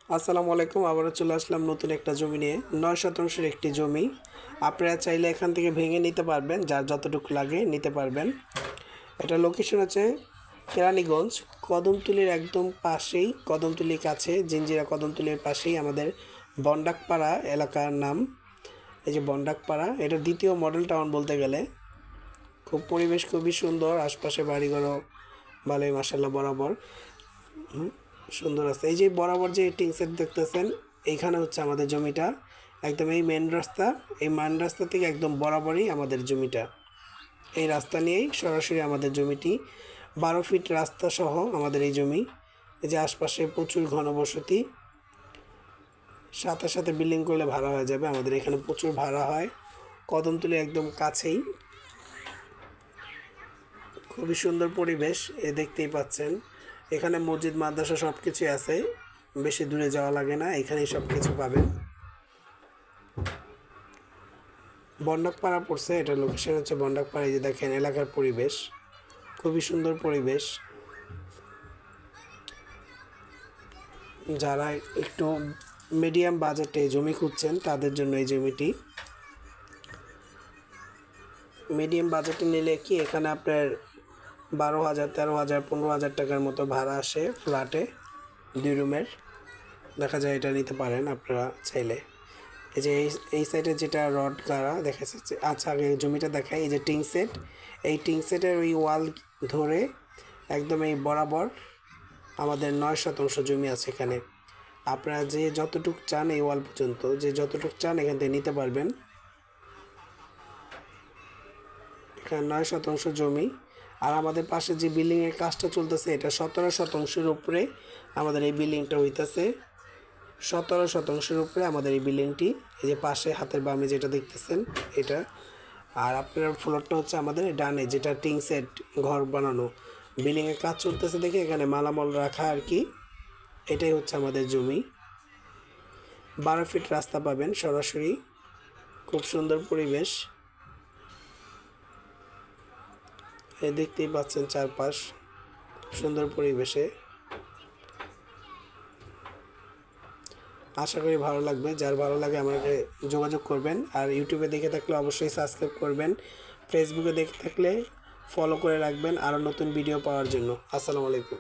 আসসালামু আলাইকুম। আবারও চলে আসলাম নতুন একটা জমি নিয়ে। ৯ শতাংশের একটি জমি। আপনারা চাইলে এখান থেকে ভেঙে নিতে পারবেন, যার যতটুকু লাগে নিতে পারবেন। এটা লোকেশন হচ্ছে কেরানীগঞ্জ, কদমতলীর একদম পাশেই, কদমতলীর কাছে, জিঞ্জিরা কদমতলীর পাশেই আমাদের বন্ডাকপাড়া এলাকার নাম। এই যে বন্ডাকপাড়া, এটা দ্বিতীয় মডেল টাউন বলতে গেলে। খুব পরিবেশ খুবই সুন্দর, আশপাশে বাড়িঘরও ভালোই মাশাআল্লাহ বরাবর সুন্দর আছে। এই যে বরাবর যে টিন সেট দেখতেছেন, এইখানে হচ্ছে আমাদের জমিটা। একদম এই মেন রাস্তা, এই মেন রাস্তা থেকে একদম বরাবরই আমাদের জমিটা। এই রাস্তা নিয়েই সরাসরি আমাদের জমিটি, 12 ফিট রাস্তা সহ আমাদের এই জমি। এই যে আশপাশে প্রচুর ঘনবসতি, সাথে সাথে বিল্ডিং করলে ভাড়া হয়ে যাবে। আমাদের এখানে প্রচুর ভাড়া হয়। কদমতলী একদম কাছেই, খুবই সুন্দর পরিবেশ। দেখতেই পাচ্ছেন এখানে মসজিদ মাদ্রাসা সব কিছুই আছে, বেশি দূরে যাওয়া লাগে না, এখানেই সব কিছু পাবেন। বন্ডাকপাড়া পড়ছে, এটা লোকেশন হচ্ছে বন্ডাকপাড়া। এই যে দেখেন এলাকার পরিবেশ, খুবই সুন্দর পরিবেশ। যারা একটু মিডিয়াম বাজেটে জমি খুঁজছেন তাদের জন্য এই জমিটি। মিডিয়াম বাজেটে নিলে কি এখানে আপনার 12,000, 13,000, 15,000 টাকার মতো ভাড়া আসে ফ্ল্যাটে, 2 রুমের। দেখা যায় এটা নিতে পারেন আপনারা চাইলে। এই যে এই সাইডে যেটা রড গাড়া দেখা যাচ্ছে, আচ্ছা আগে জমিটা দেখাই। এই যে টিং সেট, এই টিং সেটের ওই ওয়াল ধরে একদম এই বরাবর আমাদের 9 শতাংশ জমি আছে এখানে। আপনারা যে যতটুকু চান এই ওয়াল পর্যন্ত, যে যতটুকু চান এখান থেকে নিতে পারবেন। এখানে 9 শতাংশ জমি। আর আমাদের পাশে যে বিল্ডিংয়ের কাজটা চলতেছে, এটা 17 শতাংশের উপরে আমাদের এই বিল্ডিংটা হইতেছে। 17 শতাংশের উপরে আমাদের এই বিল্ডিংটি। এই যে পাশে হাতের বামে যেটা দেখতেছেন এটা। আর আপনার ফ্লোরটা হচ্ছে আমাদের ডানে, যেটা টিং সেট ঘর বানানো। বিল্ডিংয়ের কাজ চলতেছে দেখে এখানে মালামাল রাখা আর কি। এটাই হচ্ছে আমাদের জমি। 12 ফিট রাস্তা পাবেন সরাসরি, খুব সুন্দর পরিবেশ। এই দেখতেই পাচ্ছেন চারপাশ সুন্দর পরিবেশে। আশা করি ভালো লাগবে। যার ভালো লাগে আমাকে যোগাযোগ করবেন। আর ইউটিউবে দেখে থাকলে অবশ্যই সাবস্ক্রাইব করবেন। ফেসবুকে দেখে থাকলে ফলো করে রাখবেন আরও নতুন ভিডিও পাওয়ার জন্য। আসসালামু আলাইকুম।